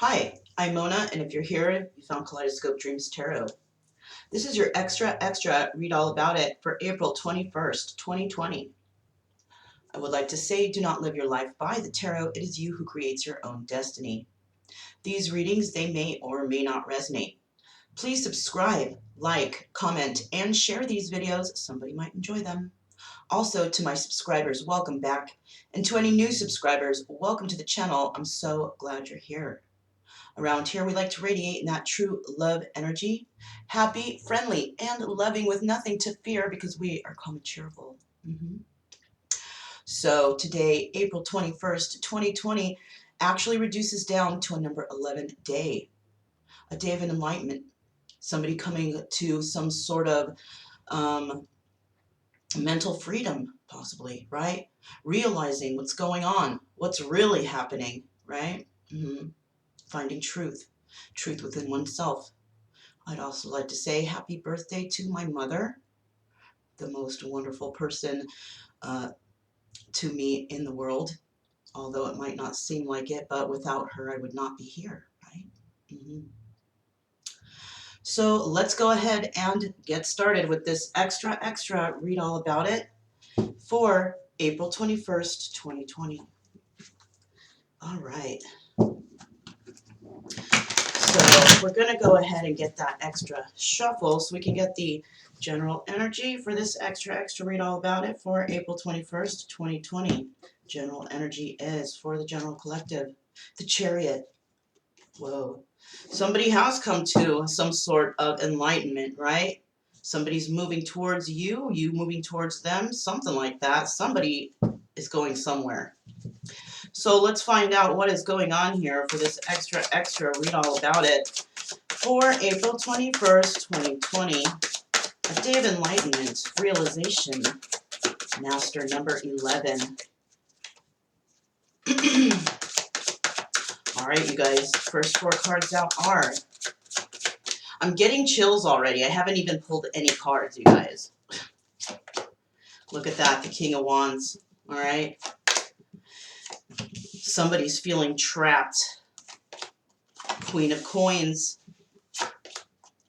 Hi, I'm Mona, and if you're here, you found Kaleidoscope Dreams Tarot. This is your extra read all about it for April 21st, 2020. I would like to say, do not live your life by the tarot. It is you who creates your own destiny. These readings, they may or may not resonate. Please subscribe, like, comment, and share these videos. Somebody might enjoy them. Also, to my subscribers, welcome back. And to any new subscribers, welcome to the channel. I'm so glad you're here. Around here, we like to radiate in that true love energy, happy, friendly, and loving with nothing to fear because we are calm and cheerful. So today, April 21st, 2020, actually reduces down to a number 11 day, a day of an enlightenment, somebody coming to some sort of mental freedom, possibly, right? Realizing what's going on, what's really happening, right? Finding truth within oneself. I'd also like to say happy birthday to my mother, the most wonderful person to me in the world, although it might not seem like it, but without her I would not be here, right? So let's go ahead and get started with this extra read all about it for April 21st, 2020. All right. So we're going to go ahead and get that extra shuffle so we can get the general energy for this extra read all about it for April 21st, 2020. General energy is for the general collective, the Chariot. Whoa. Somebody has come to some sort of enlightenment, right? Somebody's moving towards you, you moving towards them, something like that. Somebody is going somewhere. So let's find out what is going on here for this extra read all about it for April 21st, 2020. A day of enlightenment, realization, master number 11. All right, you guys, first four cards out are, I'm getting chills already. I haven't even pulled any cards, you guys. Look at that, the King of Wands. All right. Somebody's feeling trapped. Queen of Coins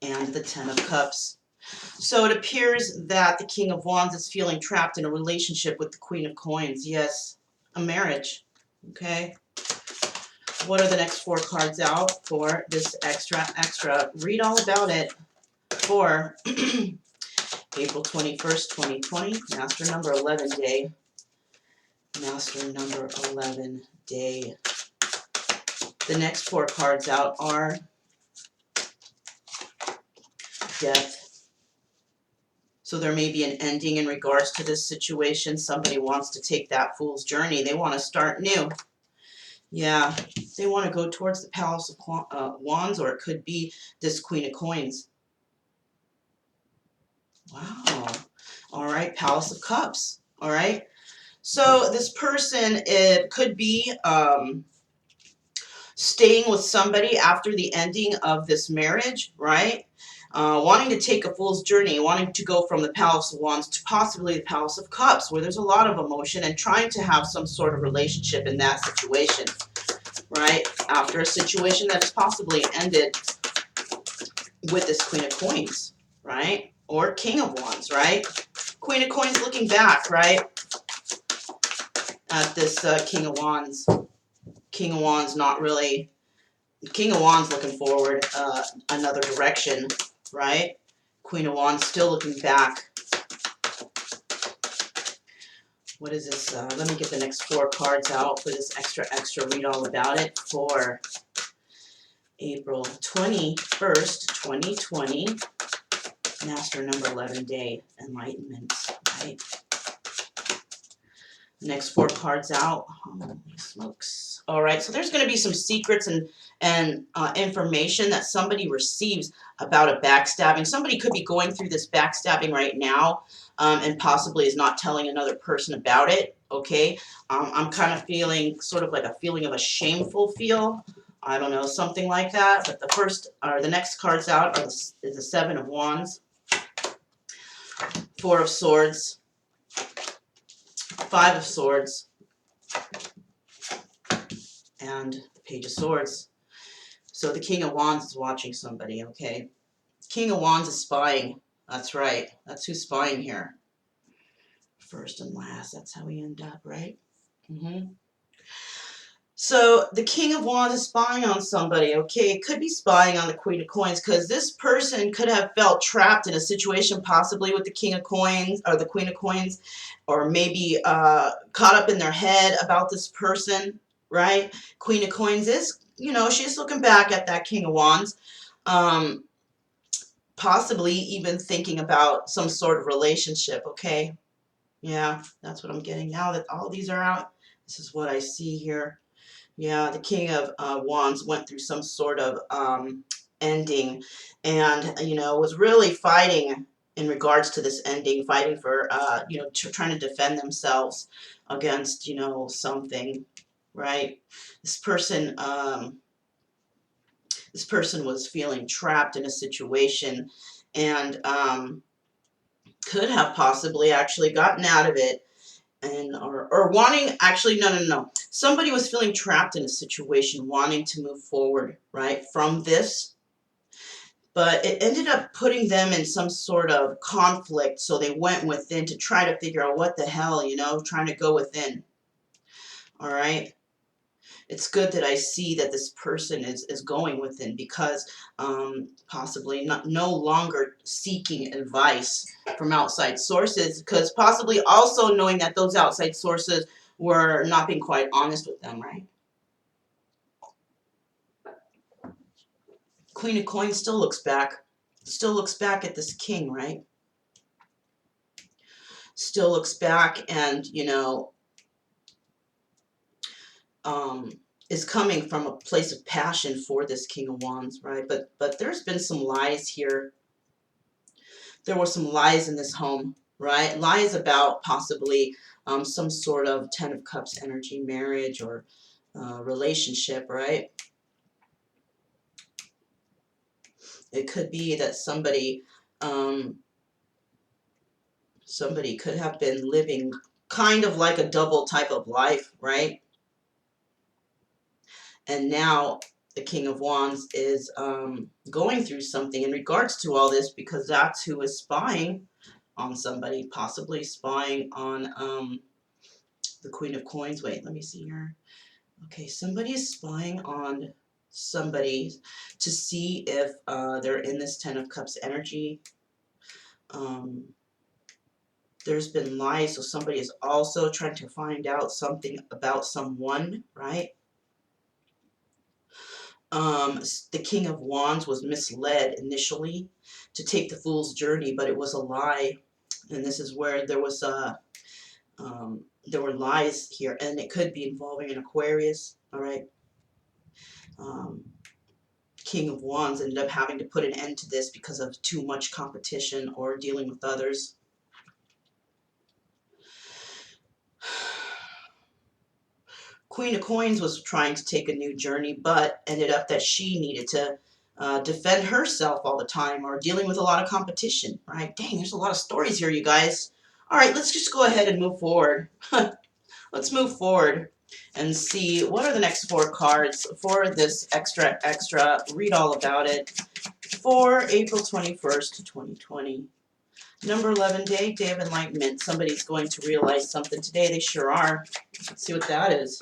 and the Ten of Cups. So it appears that the King of Wands is feeling trapped in a relationship with the Queen of Coins. Yes, a marriage. Okay. What are the next four cards out for this extra read all about it for April 21st, 2020, master number 11 day. Master number 11 day. The next four cards out are death. So there may be an ending in regards to this situation. Somebody wants to take that fool's journey. They want to start new. Yeah, they want to go towards the Palace of Wands, or it could be this Queen of Coins. Wow. All right, Palace of Cups. All right. So this person, it could be staying with somebody after the ending of this marriage, right? Wanting to take a fool's journey, wanting to go from the Palace of Wands to possibly the Palace of Cups, where there's a lot of emotion, and trying to have some sort of relationship in that situation, right? After a situation that's possibly ended with this Queen of Coins, right? Or King of Wands, right? Queen of Coins looking back, right? At this King of Wands. King of Wands not really... King of Wands looking forward another direction, right? Queen of Wands still looking back. What is this? Let me get the next four cards out for this extra read all about it for April 21st, 2020. Master number 11 day, enlightenment, right? Next four cards out. Holy smokes. All right, so there's going to be some secrets and information that somebody receives about a backstabbing. Somebody could be going through this backstabbing right now and possibly is not telling another person about it, okay? I'm kind of feeling sort of like a feeling of a shameful feel. I don't know, something like that. But the first, or the next cards out is the Seven of Wands, Four of Swords, Five of Swords, and the Page of Swords. So the King of Wands is watching somebody, okay? King of Wands is spying. That's right. That's who's spying here. First and last. That's how we end up, right? So the King of Wands is spying on somebody, okay? It could be spying on the Queen of Coins because this person could have felt trapped in a situation possibly with the King of Coins or the Queen of Coins, or maybe caught up in their head about this person, right? Queen of Coins is, you know, she's looking back at that King of Wands, um, possibly even thinking about some sort of relationship, okay? Yeah, that's what I'm getting now that all these are out. This is what I see here. Yeah, the King of Wands went through some sort of ending, and you know, was really fighting in regards to this ending, fighting for you know, trying to defend themselves against, you know, something, right? This person, this person was feeling trapped in a situation, and could have possibly actually gotten out of it, and or wanting, actually, no, somebody was feeling trapped in a situation, wanting to move forward, right, from this, but it ended up putting them in some sort of conflict, so they went within to try to figure out what the hell, you know, trying to go within. All right, it's good that I see that this person is going within, because possibly no longer seeking advice from outside sources, because possibly also knowing that those outside sources were not being quite honest with them, right? Queen of Coins still looks back at this king, right? Still looks back and, you know, um, is coming from a place of passion for this King of Wands, right? But there's been some lies here. There were some lies in this home, right? Lies about possibly some sort of Ten of Cups energy, marriage, or relationship, right? It could be that um, somebody could have been living kind of like a double type of life, right? And now the King of Wands is going through something in regards to all this, because that's who is spying on somebody, possibly spying on the Queen of Coins. Wait, let me see here. Okay, somebody is spying on somebody to see if they're in this Ten of Cups energy. There's been lies, so somebody is also trying to find out something about someone, right? The King of Wands was misled initially to take the Fool's Journey, but it was a lie. And this is where there was there were lies here, and it could be involving an Aquarius. All right. Um, King of Wands ended up having to put an end to this because of too much competition or dealing with others. Queen of Coins was trying to take a new journey, but ended up that she needed to defend herself all the time, or dealing with a lot of competition, right? Dang, there's a lot of stories here, you guys. All right, let's just go ahead and move forward. Let's move forward and see what are the next 4 cards for this extra, read all about it, for April 21st, 2020. Number 11, day of enlightenment. Somebody's going to realize something today. They sure are. Let's see what that is.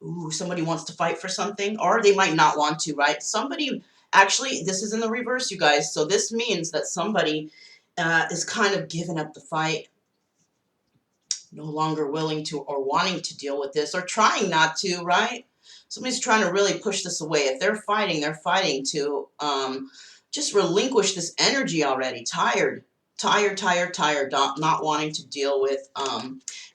Ooh, somebody wants to fight for something, or they might not want to, right? Somebody, actually, this is in the reverse, you guys. So this means that somebody is kind of giving up the fight, no longer willing to or wanting to deal with this, or trying not to, right? Somebody's trying to really push this away. If they're fighting to just relinquish this energy already. Tired, not wanting to deal with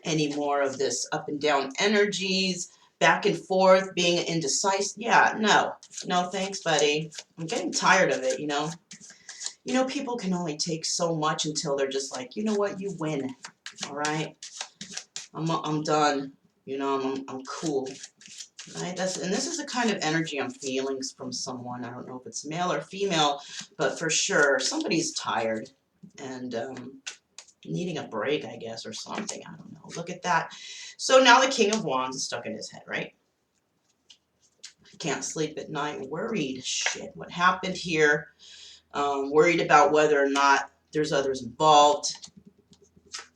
any more of this up and down energies, back and forth, being indecisive. Yeah, no, thanks, buddy. I'm getting tired of it, you know. You know, people can only take so much until they're just like, you know what, you win, all right? I'm done, you know, I'm cool, right? And this is the kind of energy I'm feeling from someone. I don't know if it's male or female, but for sure, somebody's tired and needing a break, I guess, or something. I don't know. Look at that. So now the King of Wands is stuck in his head, right? Can't sleep at night, worried. Shit, what happened here? Worried about whether or not there's others involved,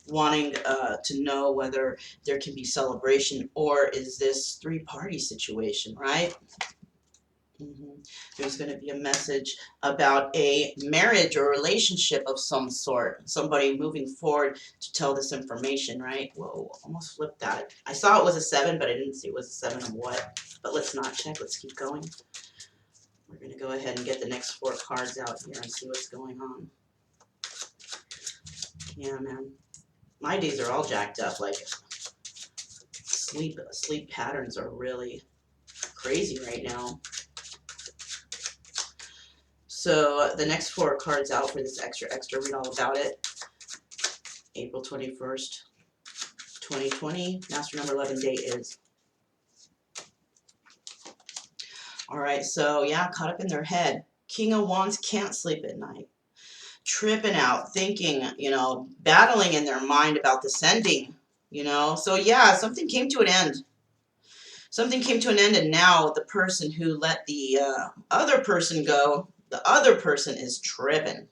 wanting to know whether there can be celebration, or is this three-party situation, right? There's going to be a message about a marriage or relationship of some sort. Somebody moving forward to tell this information, right? Whoa, almost flipped that. I saw it was a 7, but I didn't see it was a 7 of what. But let's not check. Let's keep going. We're going to go ahead and get the next 4 cards out here and see what's going on. Yeah, man. My days are all jacked up. Like, sleep patterns are really crazy right now. So the next 4 cards out for this extra, read all about it. April 21st, 2020. Master number 11 date is. All right, so yeah, caught up in their head. King of Wands can't sleep at night. Tripping out, thinking, you know, battling in their mind about this ending, you know. So yeah, something came to an end. Something came to an end, and now the person who let the other person go, the other person is tripping,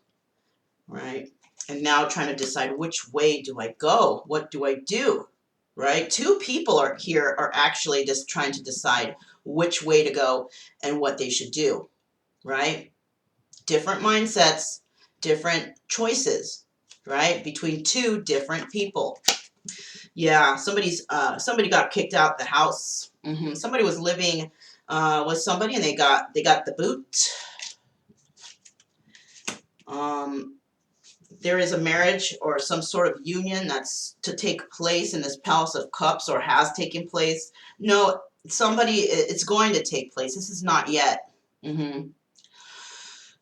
right? And now trying to decide, which way do I go? What do I do? Right? 2 people are actually just trying to decide which way to go and what they should do. Right? Different mindsets, different choices, right? Between 2 different people. Yeah, somebody got kicked out the house. Somebody was living with somebody, and they got the boot. There is a marriage or some sort of union that's to take place in this Palace of Cups, or has taken place. No, it's going to take place. This is not yet.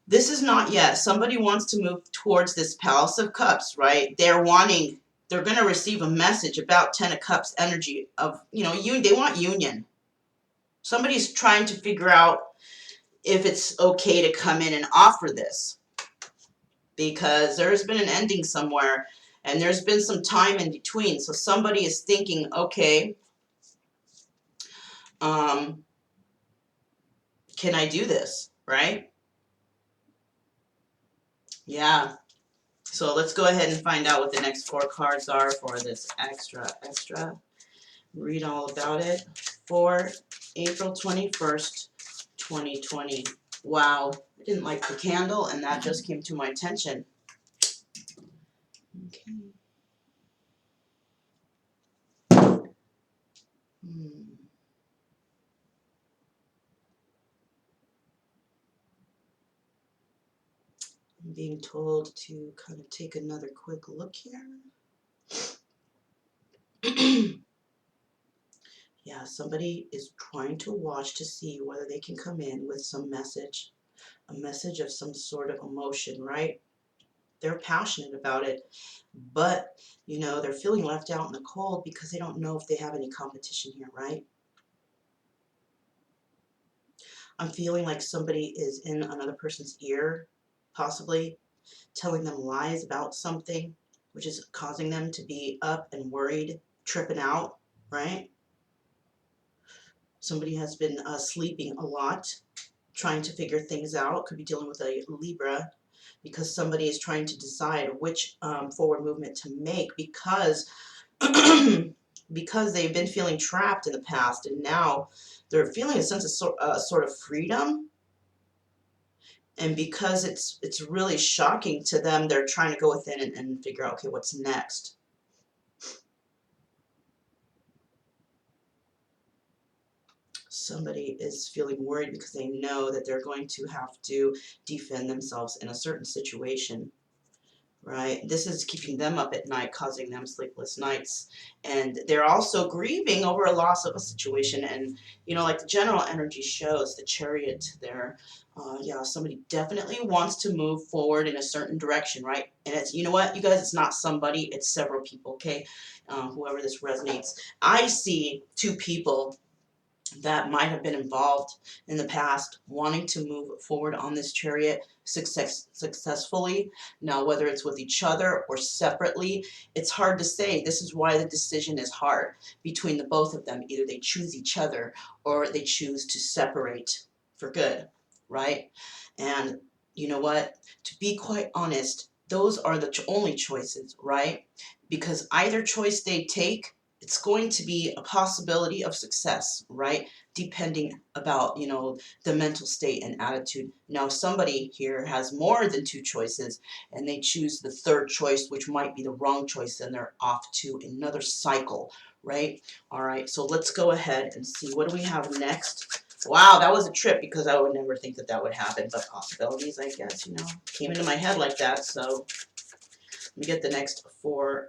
This is not yet. Somebody wants to move towards this Palace of Cups, right? They're going to receive a message about 10 of Cups energy of, you know, they want union. Somebody's trying to figure out if it's okay to come in and offer this, because there's been an ending somewhere, and there's been some time in between. So somebody is thinking, okay, can I do this, right? Yeah. So let's go ahead and find out what the next 4 cards are for this extra. Read all about it for April 21st, 2020. Wow, I didn't like the candle, and that just came to my attention. Okay. I'm being told to kind of take another quick look here. Yeah, somebody is trying to watch to see whether they can come in with some message, a message of some sort of emotion, right? They're passionate about it, but, you know, they're feeling left out in the cold because they don't know if they have any competition here, right? I'm feeling like somebody is in another person's ear, possibly telling them lies about something, which is causing them to be up and worried, tripping out, right? Somebody has been sleeping a lot, trying to figure things out. Could be dealing with a Libra, because somebody is trying to decide which forward movement to make, because because they've been feeling trapped in the past, and now they're feeling a sense of sort of freedom. And because it's really shocking to them, they're trying to go within and figure out, okay, what's next. Somebody is feeling worried because they know that they're going to have to defend themselves in a certain situation, right? This is keeping them up at night, causing them sleepless nights. And they're also grieving over a loss of a situation. And, you know, like the general energy shows, the Chariot there, yeah, somebody definitely wants to move forward in a certain direction, right? And it's, you know what, you guys, it's not somebody, it's several people, okay? Whoever this resonates. I see 2 people that might have been involved in the past, wanting to move forward on this chariot successfully. Now, whether it's with each other or separately, it's hard to say. This is why the decision is hard between the both of them. Either they choose each other or they choose to separate for good, right? And you know what? To be quite honest, those are the only choices, right? Because either choice they take, it's going to be a possibility of success, right? Depending about, the mental state and attitude. Now, somebody here has more than two choices and they choose the third choice, which might be the wrong choice, and they're off to another cycle, right? All right, so let's go ahead and see what do we have next. Wow, that was a trip because I would never think that that would happen, but possibilities, I guess, came into my head like that. So let me get the next four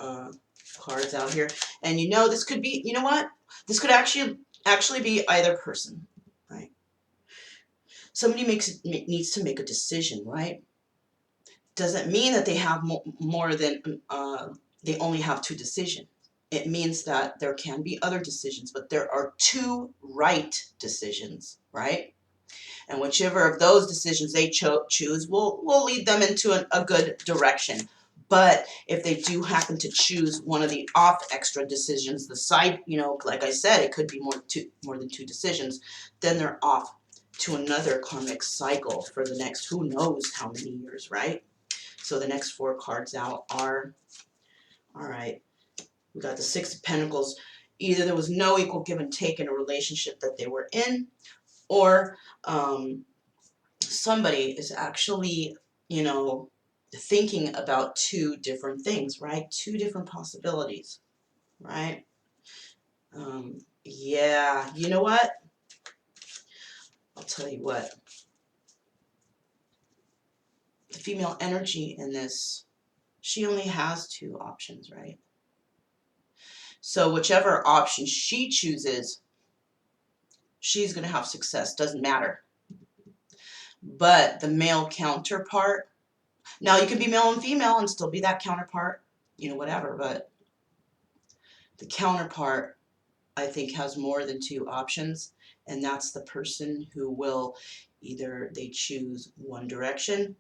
cards out here. And this could be, you know what? This could actually be either person, right? Somebody needs to make a decision, right? Doesn't mean that they have more than, they only have two decisions. It means that there can be other decisions, but there are two right decisions, right? And whichever of those decisions they choose will lead them into a good direction. But if they do happen to choose one of the off extra decisions, the side, like I said, it could be more than two decisions, then they're off to another karmic cycle for the next who knows how many years, right? So the next four cards out are, all right, we got the Six of Pentacles. Either there was no equal give and take in a relationship that they were in, or somebody is actually, thinking about two different things, right? Two different possibilities, right? Yeah, you know what? I'll tell you what. The female energy in this, she only has two options, right? So whichever option she chooses, she's going to have success. Doesn't matter. But the male counterpart, now you can be male and female and still be that counterpart, whatever, but the counterpart, I think, has more than two options, and that's the person who will either they choose one direction,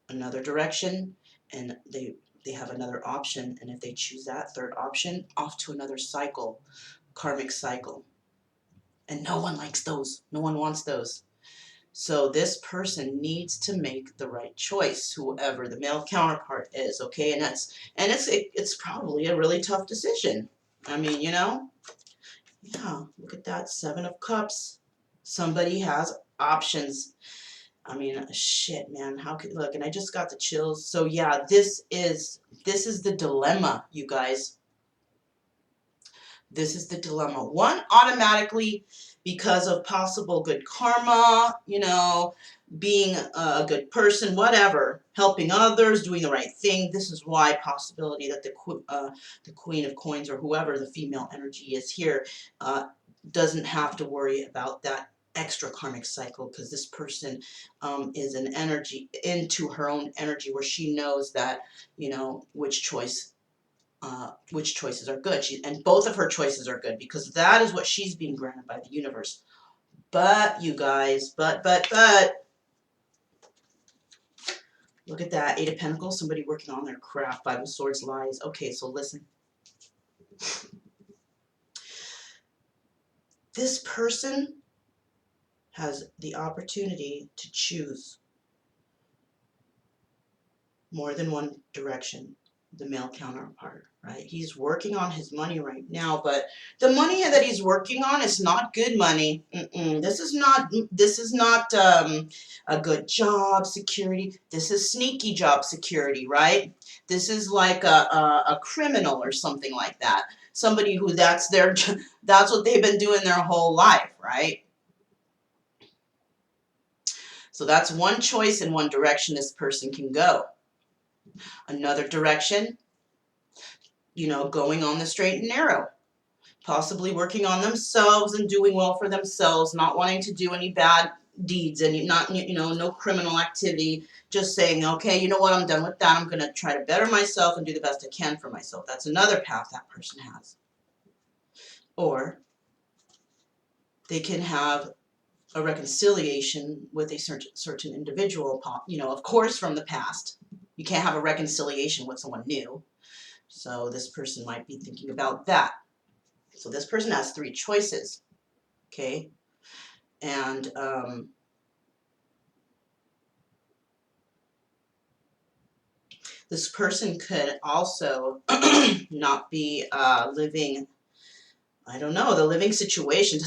another direction, and they have another option, and if they choose that third option, off to another cycle, karmic cycle. And no one likes those. No one wants those. So this person needs to make the right choice, whoever the male counterpart is, okay? And it's probably a really tough decision. I mean, yeah, look at that, Seven of Cups. Somebody has options. I mean, shit, man, how could, look, and I just got the chills. So yeah, this is the dilemma, you guys. This is the dilemma. One, automatically, because of possible good karma, being a good person, whatever, helping others, doing the right thing. This is why possibility that the Queen of Coins, or whoever the female energy is here, doesn't have to worry about that extra karmic cycle, because this person is an energy into her own energy, where she knows that, which choices are good. And both of her choices are good, because that is what she's being granted by the universe. But you guys, but look at that, Eight of Pentacles, somebody working on their craft. Five of Swords, lies. Okay, so listen. This person has the opportunity to choose more than one direction, the male counterpart, right? He's working on his money right now, but the money that he's working on is not good money. This is not a good job security. This is sneaky job security, right? This is like a criminal or something like that. Somebody who that's what they've been doing their whole life, right? So that's one choice in one direction this person can go. Another direction, going on the straight and narrow, possibly working on themselves and doing well for themselves, not wanting to do any bad deeds, and not, no criminal activity, just saying, okay, you know what, I'm done with that. I'm going to try to better myself and do the best I can for myself. That's another path that person has. Or they can have a reconciliation with a certain individual, of course, from the past. You can't have a reconciliation with someone new. So this person might be thinking about that. So this person has 3 choices, okay? And this person could also not be living, I don't know, the living situation.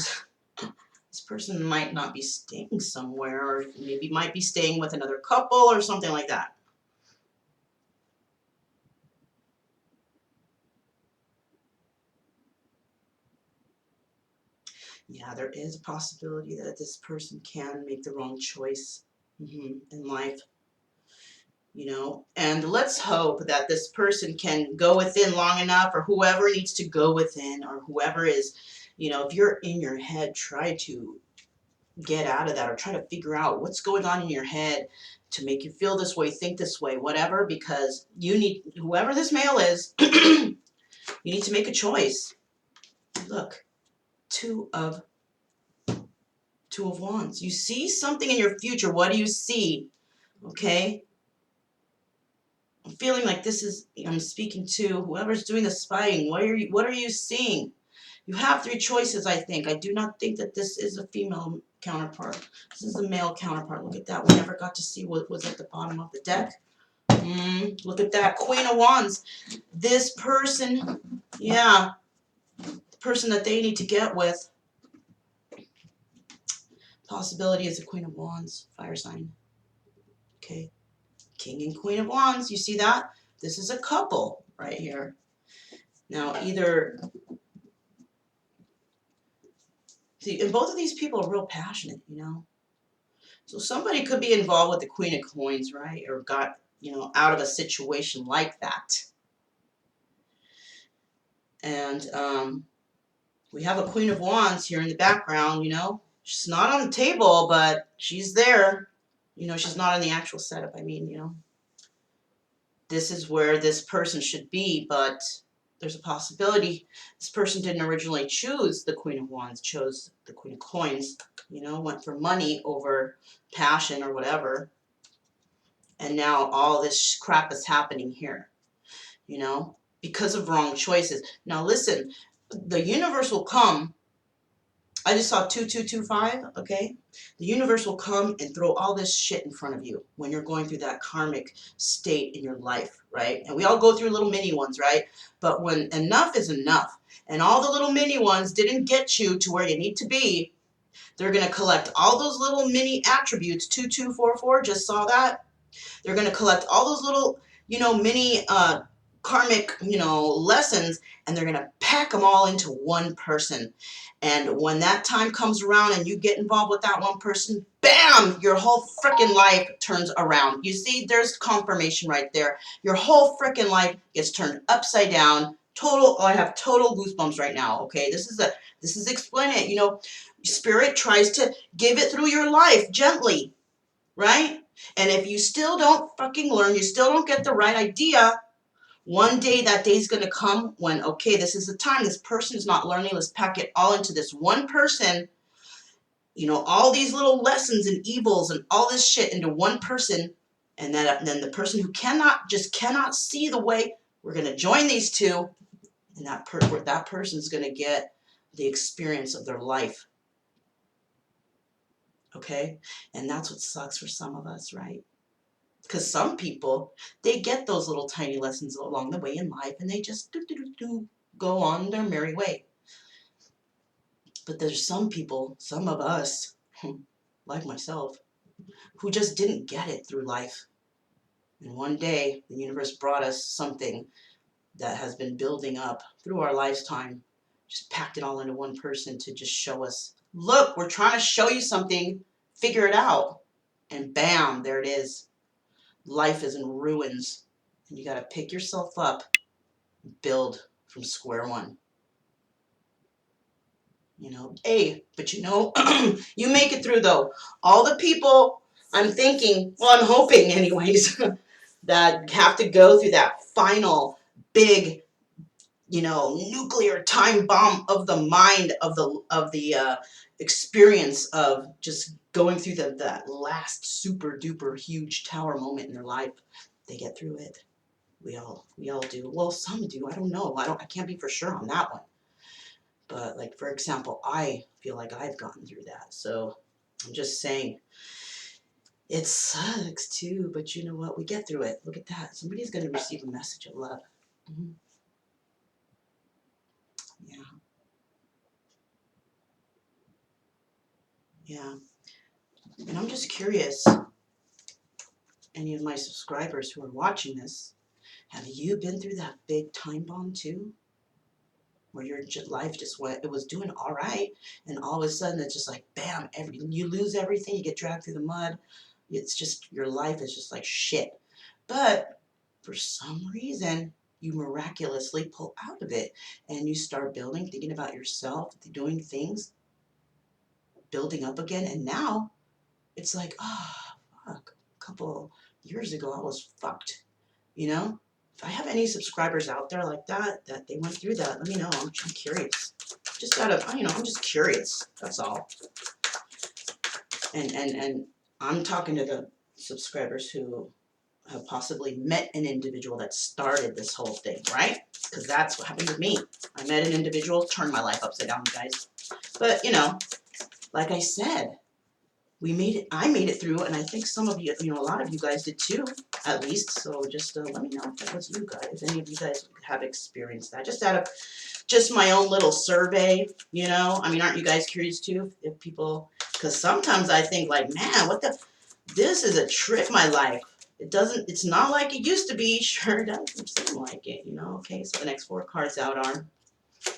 This person might not be staying somewhere, or maybe might be staying with another couple or something like that. Yeah, there is a possibility that this person can make the wrong choice in life, and let's hope that this person can go within long enough, or whoever needs to go within, or whoever is, if you're in your head, try to get out of that, or try to figure out what's going on in your head to make you feel this way, think this way, whatever, because you need, whoever this male is, you need to make a choice. Look, two of wands. You see something in your future. What do you see? Okay, I'm feeling like this is, I'm speaking to whoever's doing the spying. What are you seeing? You have 3 choices, I think. I do not think that this is a female counterpart. This is a male counterpart. Look at that. We never got to see what was at the bottom of the deck. Look at that. Queen of Wands. This person, yeah, the person that they need to get with. Possibility is the Queen of Wands, fire sign. Okay. King and Queen of Wands. You see that? This is a couple right here. Now, either, see, and both of these people are real passionate, So somebody could be involved with the Queen of Coins, right? Or got, out of a situation like that. And we have a Queen of Wands here in the background, She's not on the table, but she's there. She's not in the actual setup, I mean, This is where this person should be, but there's a possibility this person didn't originally choose the Queen of Wands, chose the Queen of Coins, went for money over passion or whatever. And now all this crap is happening here, because of wrong choices. Now listen, the universe will come. I just saw 2225, okay? The universe will come and throw all this shit in front of you when you're going through that karmic state in your life, right? And we all go through little mini ones, right? But when enough is enough, and all the little mini ones didn't get you to where you need to be, they're going to collect all those little mini attributes. 2244, just saw that. They're going to collect all those little, mini karmic, lessons, and they're going to pack them all into one person. And when that time comes around and you get involved with that one person, bam, your whole freaking life turns around. You see, there's confirmation right there. Your whole freaking life gets turned upside down. I have total goosebumps right now. Okay, this is explaining it. Spirit tries to give it through your life gently, right? And if you still don't fucking learn, you still don't get the right idea, one day that day's going to come when, okay, this is the time. This person is not learning. Let's pack it all into this one person. All these little lessons and evils and all this shit into one person. And then the person who cannot see the way, we're going to join these two. And that person's going to get the experience of their life. Okay? And that's what sucks for some of us, right? Because some people, they get those little tiny lessons along the way in life, and they just go on their merry way. But there's some people, some of us, like myself, who just didn't get it through life. And one day, the universe brought us something that has been building up through our lifetime, just packed it all into one person to just show us, look, we're trying to show you something, figure it out. And bam, there it is. Life is in ruins, and you got to pick yourself up and build from square one. But you make it through though. All the people, I'm hoping anyways, that have to go through that final big, nuclear time bomb of the mind of the experience of just going through that last super duper huge tower moment in their life. They get through it. We all do. Well, some do. I don't know. I can't be for sure on that one. But like for example, I feel like I've gotten through that. So I'm just saying it sucks too, but you know what? We get through it. Look at that. Somebody's going to receive a message of love. Mm-hmm. Yeah. Yeah. And I'm just curious, any of my subscribers who are watching this, have you been through that big time bomb too? Where your life just went, it was doing all right, and all of a sudden it's just like, bam, you lose everything, you get dragged through the mud. It's just, your life is just like shit. But for some reason, you miraculously pull out of it and you start building, thinking about yourself, doing things, building up again, and now it's like, oh, fuck, a couple years ago I was fucked, you know? If I have any subscribers out there like that they went through that, let me know. I'm curious. Just out of, I'm just curious. That's all. And I'm talking to the subscribers who have possibly met an individual that started this whole thing, right? Because that's what happened with me. I met an individual, turned my life upside down, guys. But, like I said, we made it. I made it through, and I think some of you, a lot of you guys did too, at least. So just let me know if that was you guys, if any of you guys have experienced that. Just out of just my own little survey, aren't you guys curious too? If people, because sometimes I think like, man, this is a trip, my life. It's not like it used to be. Sure doesn't seem like it, Okay, so the next 4 cards out are,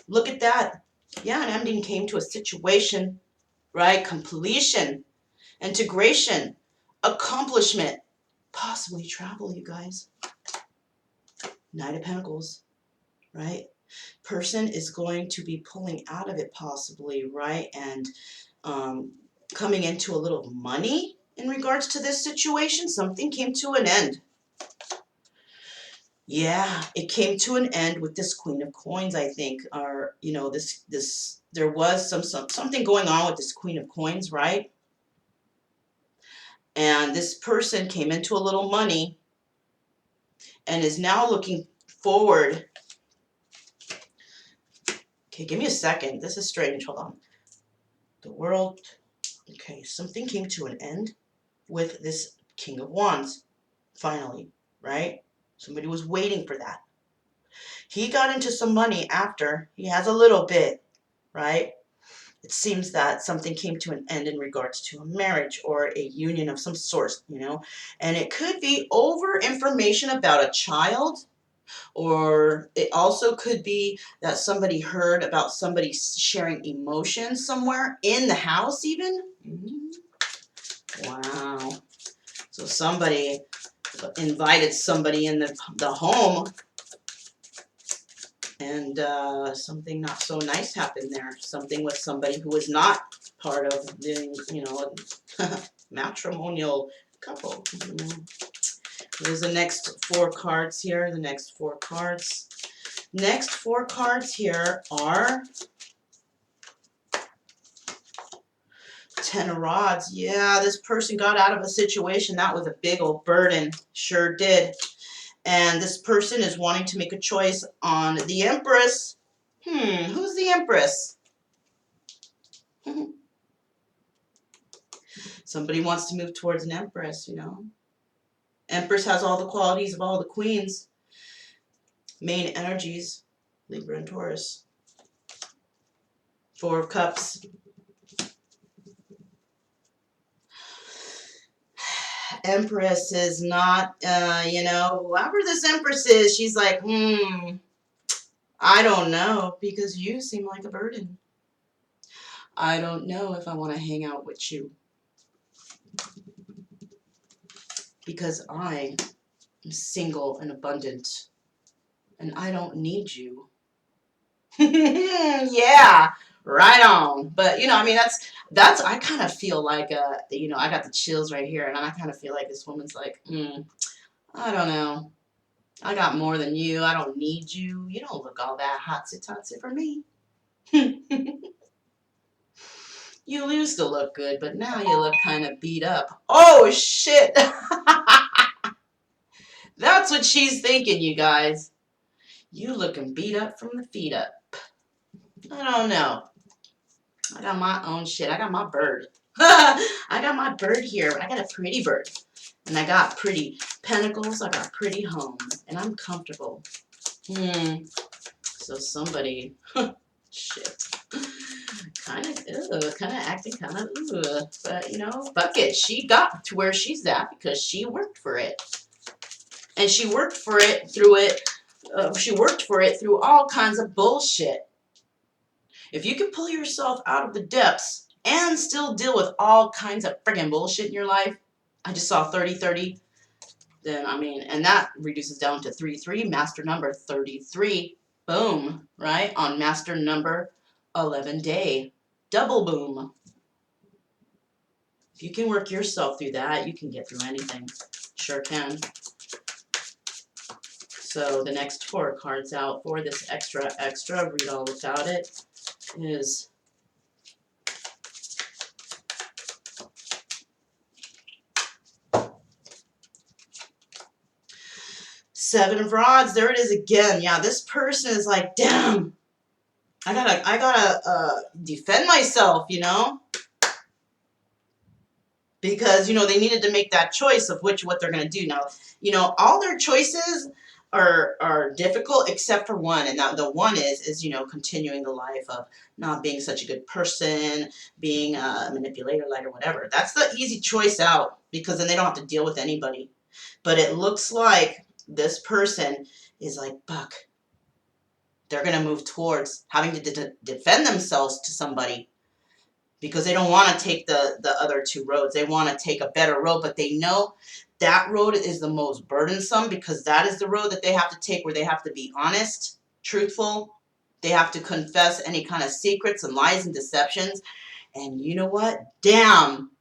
look at that. Yeah, an ending came to a situation, right? Completion. Integration, accomplishment, possibly travel, you guys. Knight of Pentacles, right? Person is going to be pulling out of it possibly, right? And coming into a little money in regards to this situation. Something came to an end. Yeah, it came to an end with this Queen of Coins, I think. Or, there was something going on with this Queen of Coins, right? And this person came into a little money and is now looking forward. Okay, give me a second. This is strange. Hold on. The world. Okay, something came to an end with this King of Wands. Finally, right? Somebody was waiting for that. He got into some money after. He has a little bit, right? It seems that something came to an end in regards to a marriage or a union of some sort, And it could be over information about a child. Or it also could be that somebody heard about somebody sharing emotions somewhere in the house even. Wow. So somebody invited somebody in the home, and something not so nice happened there. Something with somebody who was not part of the, matrimonial couple. There's the next 4 cards here. The next 4 cards. Next 4 cards here are 10 of Rods. Yeah, this person got out of a situation that was a big old burden. Sure did. And this person is wanting to make a choice on the Empress. Who's the Empress? Somebody wants to move towards an Empress, Empress has all the qualities of all the queens. Main energies, Libra and Taurus. 4 of Cups. Empress is not, whoever this Empress is, she's like, I don't know, because you seem like a burden. I don't know if I want to hang out with you, because I am single and abundant, and I don't need you. Yeah, right on. But that's I kind of feel like I got the chills right here, and I kind of feel like this woman's like, I don't know. I got more than you. I don't need you. You don't look all that hotsy totsy for me. You used to look good, but now you look kind of beat up. Oh, shit. That's what she's thinking, you guys. You looking beat up from the feet up. I don't know. I got my own shit. I got my bird. I got my bird here. I got a pretty bird. And I got pretty pentacles. I got pretty homes. And I'm comfortable. So somebody, shit. Kind of acting kind of, but you know, fuck it. She got to where she's at because she worked for it. And she worked for it through all kinds of bullshit. If you can pull yourself out of the depths and still deal with all kinds of friggin' bullshit in your life, I just saw 30-30, then, I mean, and that reduces down to 3-3, master number 33. Boom, right? On master number 11 day. Double boom. If you can work yourself through that, you can get through anything. Sure can. So the next four cards out for this extra, read all about it, is Seven of Rods. There it is again. Yeah, this person is like, damn, I gotta defend myself, you know? Because, you know, they needed to make that choice of what they're gonna do. Now, you know, all their choices are difficult except for one, and that the one is, you know, continuing the life of not being such a good person, being a manipulator, liar, whatever. That's the easy choice out, because then they don't have to deal with anybody. But it looks like this person is like, fuck, they're going to move towards having to defend themselves to somebody, because they don't want to take the other two roads. They want to take a better road, but they know that road is the most burdensome, because that is the road that they have to take, where they have to be honest, truthful. They have to confess any kind of secrets and lies and deceptions. And you know what? Damn,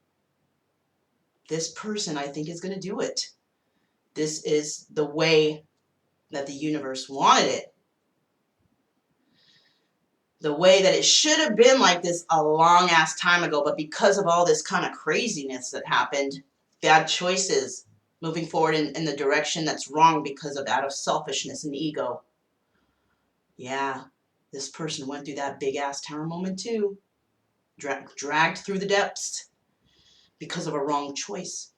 this person, I think, is going to do it. This is the way that the universe wanted it. The way that it should have been like this a long ass time ago, but because of all this kind of craziness that happened, bad choices, moving forward in the direction that's wrong because of out of selfishness and ego. Yeah, this person went through that big ass tower moment too. Dragged through the depths because of a wrong choice.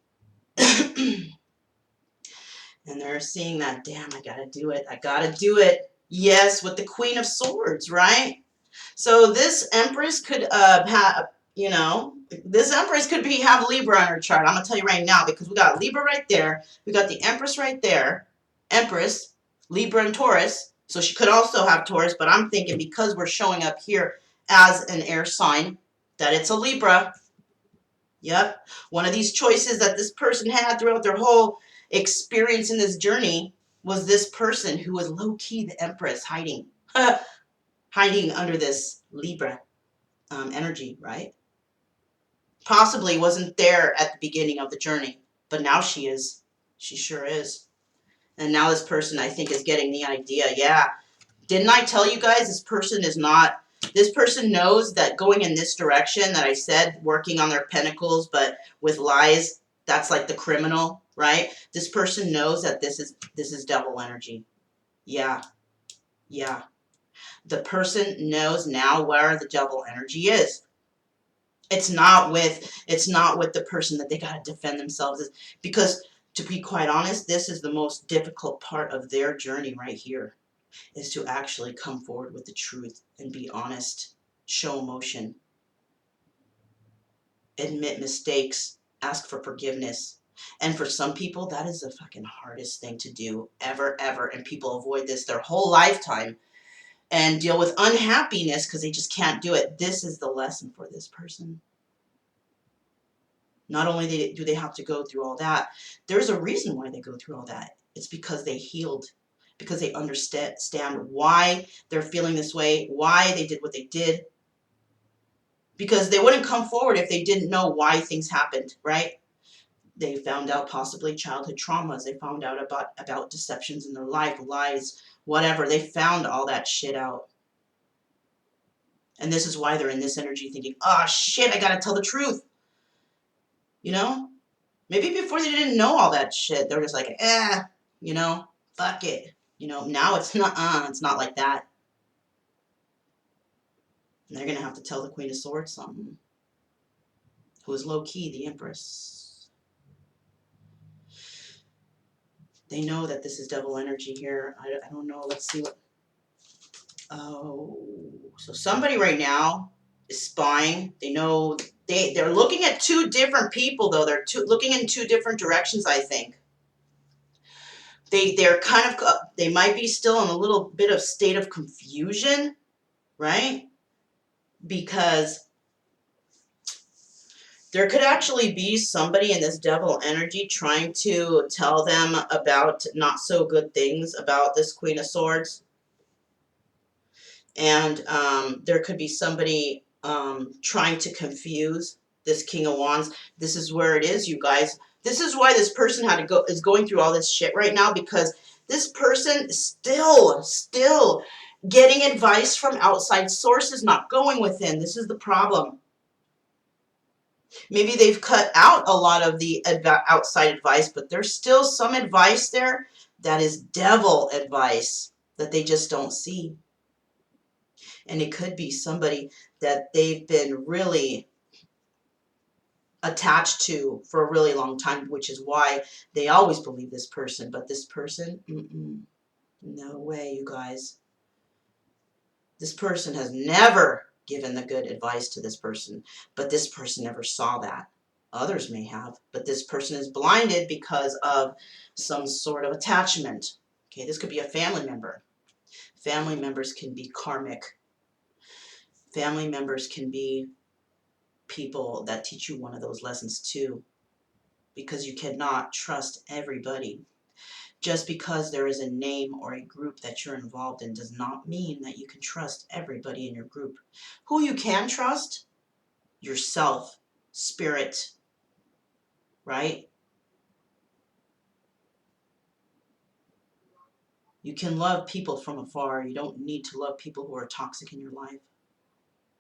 And they're seeing that, damn, I gotta do it. I gotta do it. Yes, with the Queen of Swords, right? So this Empress could have, you know, this Empress could have Libra on her chart. I'm going to tell you right now, because we got Libra right there. We got the Empress right there. Empress, Libra and Taurus. So she could also have Taurus, but I'm thinking because we're showing up here as an air sign, that it's a Libra. Yep. One of these choices that this person had throughout their whole experience in this journey was this person who was low-key the Empress, hiding. Hiding under this Libra energy, right? Possibly wasn't there at the beginning of the journey, but now she is. She sure is. And now this person, I think, is getting the idea. Yeah. Didn't I tell you guys this person is not, this person knows that going in this direction that I said, working on their pentacles, but with lies, that's like the criminal, right? This person knows that this is devil energy. Yeah. Yeah. The person knows now where the devil energy is. It's not with the person that they got to defend themselves, because to be quite honest, this is the most difficult part of their journey right here, is to actually come forward with the truth and be honest, show emotion, admit mistakes, ask for forgiveness. And for some people, that is the fucking hardest thing to do ever, and people avoid this their whole lifetime and deal with unhappiness because they just can't do it. This is the lesson for this person. Not only do they have to go through all that, there's a reason why they go through all that. It's because they healed, because they understand why they're feeling this way, why they did what they did. Because they wouldn't come forward if they didn't know why things happened, right? They found out possibly childhood traumas. They found out about deceptions in their life, lies, whatever. They found all that shit out. And this is why they're in this energy thinking, oh shit, I gotta tell the truth. You know? Maybe before they didn't know all that shit. They were just like, you know, fuck it. You know, now it's not like that. And they're gonna have to tell the Queen of Swords something. Who is low-key the Empress. They know that this is devil energy here. I don't know. Let's see what... Oh, so somebody right now is spying. They know... They're looking at two different people, though. They're looking in two different directions, I think. They're kind of... They might be still in a little bit of state of confusion, right? Because there could actually be somebody in this devil energy trying to tell them about not so good things about this Queen of Swords. And there could be somebody trying to confuse this King of Wands. This is where it is, you guys. This is why this person is going through all this shit right now, because this person is still getting advice from outside sources, not going within. This is the problem. Maybe they've cut out a lot of the outside advice, but there's still some advice there that is devil advice that they just don't see. And it could be somebody that they've been really attached to for a really long time, which is why they always believe this person. But this person, no way, you guys. This person has never given the good advice to this person, but this person never saw that. Others may have, but this person is blinded because of some sort of attachment. Okay, this could be a family member. Family members can be karmic. Family members can be people that teach you one of those lessons too, because you cannot trust everybody. Just because there is a name or a group that you're involved in does not mean that you can trust everybody in your group. Who you can trust? Yourself, spirit, right? You can love people from afar. You don't need to love people who are toxic in your life.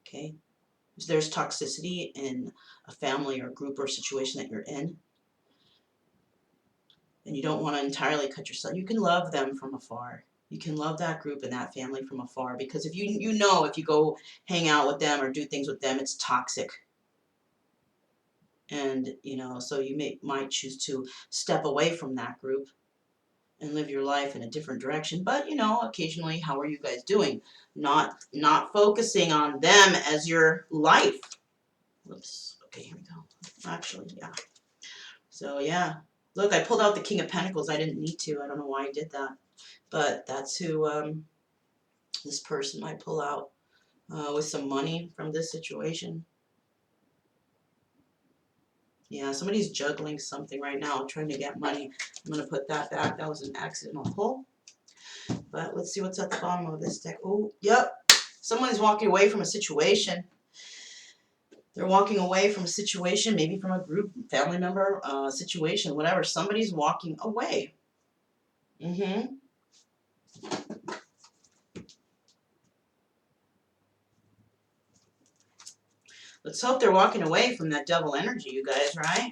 Okay? If there's toxicity in a family or group or situation that you're in, and you don't want to entirely cut yourself, you can love them from afar. You can love that group and that family from afar, because if you know if you go hang out with them or do things with them, it's toxic. And, you know, so you might choose to step away from that group and live your life in a different direction. But, you know, occasionally, how are you guys doing? Not focusing on them as your life. Whoops. Okay, here we go. Actually, yeah. So, yeah. Look, I pulled out the King of Pentacles. I didn't need to. I don't know why I did that. But that's who this person might pull out with some money from this situation. Yeah, somebody's juggling something right now, trying to get money. I'm going to put that back. That was an accidental pull. But let's see what's at the bottom of this deck. Oh, yep. Someone's walking away from a situation. They're walking away from a situation, maybe from a group, family member, situation, whatever. Somebody's walking away. Let's hope they're walking away from that devil energy, you guys, right?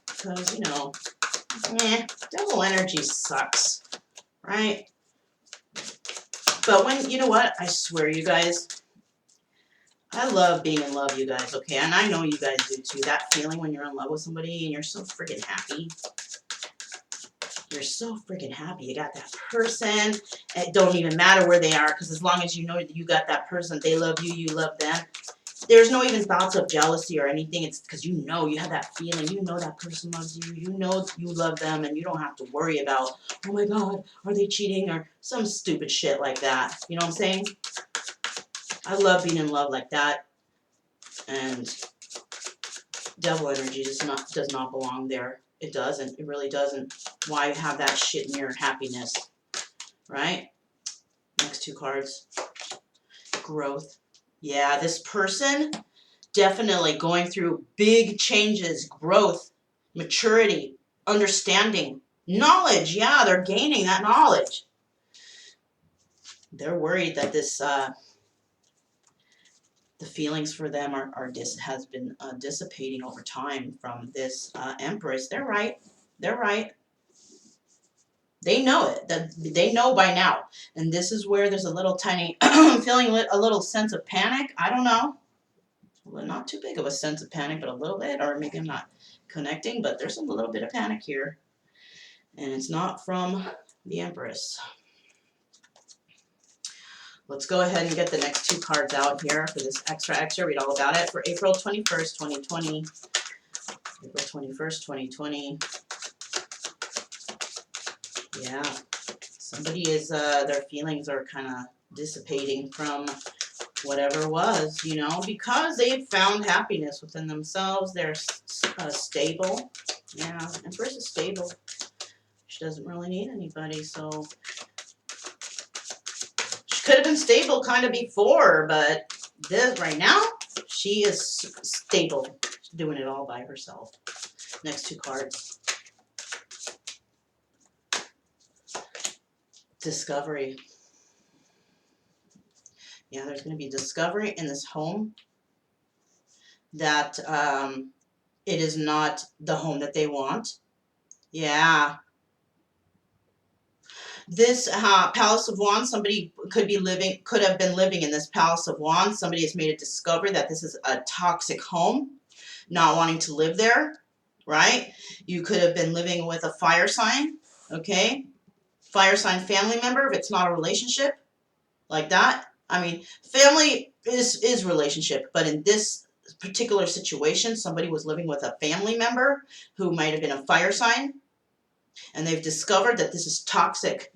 Because, you know, devil energy sucks, right? But when, you know what? I swear, you guys, I love being in love, you guys, okay? And I know you guys do too. That feeling when you're in love with somebody and you're so freaking happy. You're so freaking happy. You got that person. It don't even matter where they are, because as long as you know that you got that person, they love you, you love them. There's no even thoughts of jealousy or anything. It's because you know, you have that feeling. You know that person loves you. You know you love them, and you don't have to worry about, oh my God, are they cheating or some stupid shit like that. You know what I'm saying? I love being in love like that. And devil energy does not belong there. It doesn't. It really doesn't. Why have that shit in your happiness? Right? Next two cards. Growth. Yeah, this person definitely going through big changes, growth, maturity, understanding, knowledge. Yeah, they're gaining that knowledge. They're worried that this The feelings for them has been dissipating over time from this Empress. They're right. They're right. They know it. That they know by now. And this is where there's a little tiny feeling a little sense of panic. I don't know. Well, not too big of a sense of panic, but a little bit, or maybe I'm not connecting, but there's a little bit of panic here. And it's not from the Empress. Let's go ahead and get the next two cards out here for this extra. Read all about it for April 21st, 2020. April 21st, 2020. Yeah. Somebody is, their feelings are kind of dissipating from whatever was, you know, because they've found happiness within themselves. They're stable. Yeah, Empress is stable. She doesn't really need anybody, so she could have been stable kind of before, but this right now, she is stable. She's doing it all by herself. Next two cards. Discovery. Yeah, there's going to be discovery in this home that it is not the home that they want. Yeah. This Palace of Wands, somebody could have been living in this Palace of Wands. Somebody has made a discovery that this is a toxic home, not wanting to live there, right? You could have been living with a fire sign, okay? Fire sign family member, if it's not a relationship like that. I mean, family is relationship, but in this particular situation, somebody was living with a family member who might have been a fire sign, and they've discovered that this is toxic,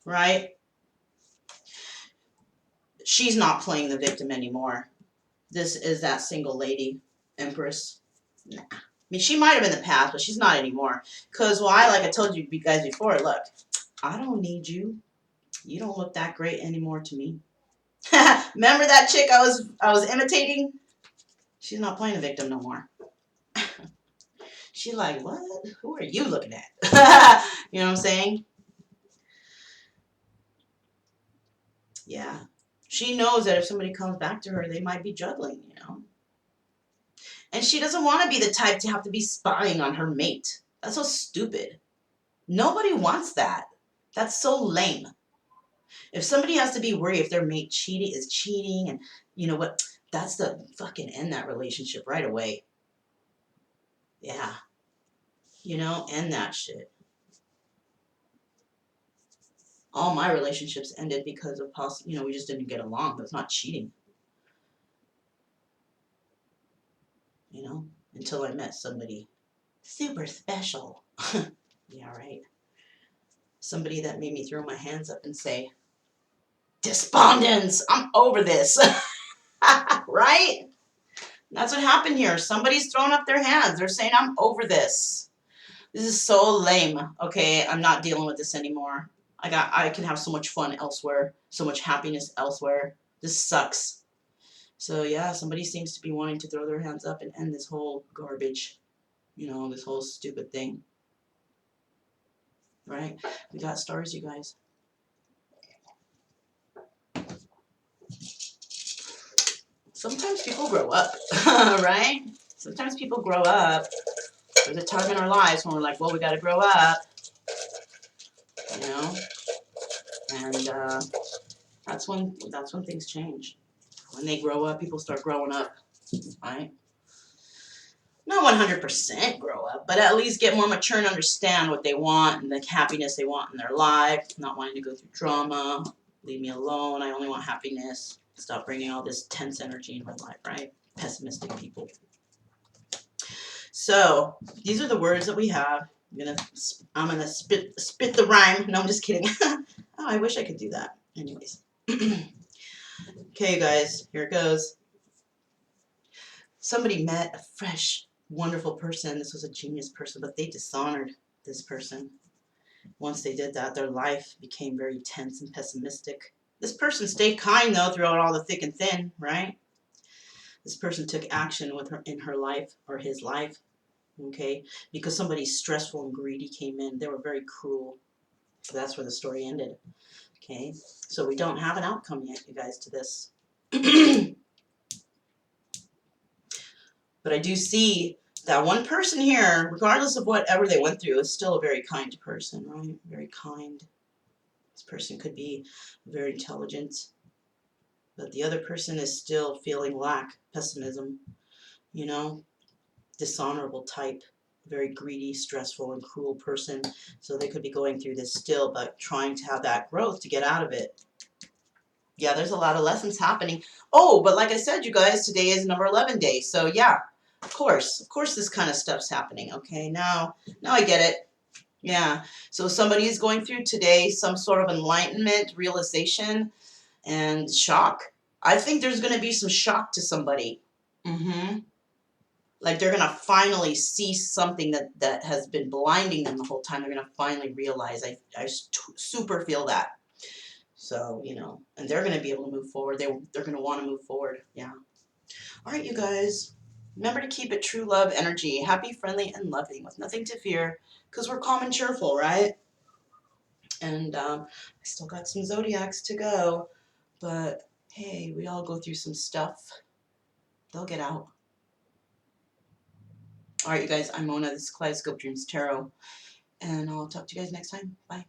right? She's not playing the victim anymore. This is that single lady, Empress. Nah. I mean, she might have in the past, but she's not anymore. Because, well, like I told you guys before, look, I don't need you. You don't look that great anymore to me. Remember that chick I was imitating? She's not playing the victim no more. She's like, what? Who are you looking at? You know what I'm saying? Yeah. She knows that if somebody comes back to her, they might be juggling, you know. And she doesn't want to be the type to have to be spying on her mate. That's so stupid. Nobody wants that. That's so lame. If somebody has to be worried if their mate is cheating, and you know what, that's the fucking end that relationship right away. Yeah. You know, end that shit. All my relationships ended because of we just didn't get along. That's not cheating. You know, until I met somebody super special. Yeah, right. Somebody that made me throw my hands up and say, despondence, I'm over this. Right? That's what happened here. Somebody's throwing up their hands. They're saying, I'm over this. This is so lame. Okay, I'm not dealing with this anymore. I can have so much fun elsewhere, so much happiness elsewhere. This sucks. So yeah, somebody seems to be wanting to throw their hands up and end this whole garbage. You know, this whole stupid thing. Right? We got stars, you guys. Sometimes people grow up, right? Sometimes people grow up. There's a time in our lives when we're like, well, we got to grow up, you know, and that's when things change. When they grow up, people start growing up, right? Not 100% grow up, but at least get more mature and understand what they want and the happiness they want in their life. Not wanting to go through drama. Leave me alone. I only want happiness. Stop bringing all this tense energy in my life, right? Pessimistic people. So these are the words that we have. I'm gonna spit the rhyme. No, I'm just kidding. Oh, I wish I could do that. Anyways. Okay, guys, here it goes. Somebody met a fresh, wonderful person. This was a genius person, but they dishonored this person. Once they did that, their life became very tense and pessimistic. This person stayed kind, though, throughout all the thick and thin, right? This person took action in her life, or his life, okay? Because somebody stressful and greedy came in. They were very cruel. So that's where the story ended, okay? So we don't have an outcome yet, you guys, to this. But I do see that one person here, regardless of whatever they went through, is still a very kind person, right? Very kind. This person could be very intelligent, but the other person is still feeling lack, pessimism, you know, dishonorable type, very greedy, stressful, and cruel person. So they could be going through this still, but trying to have that growth to get out of it. Yeah, there's a lot of lessons happening. Oh, but like I said, you guys, today is number 11 day. So yeah, of course, this kind of stuff's happening. Okay, now I get it. Yeah, so somebody is going through today some sort of enlightenment, realization, and shock. I think there's going to be some shock to somebody. Like they're going to finally see something that has been blinding them the whole time. They're going to finally realize. I super feel that. So, you know, and they're going to be able to move forward. They're going to want to move forward. Yeah. All right, you guys. Remember to keep it true love energy. Happy, friendly, and loving with nothing to fear because we're calm and cheerful, right? And I still got some zodiacs to go. But hey, we all go through some stuff. They'll get out. All right, you guys. I'm Mona. This is Kaleidoscope Dreams Tarot. And I'll talk to you guys next time. Bye.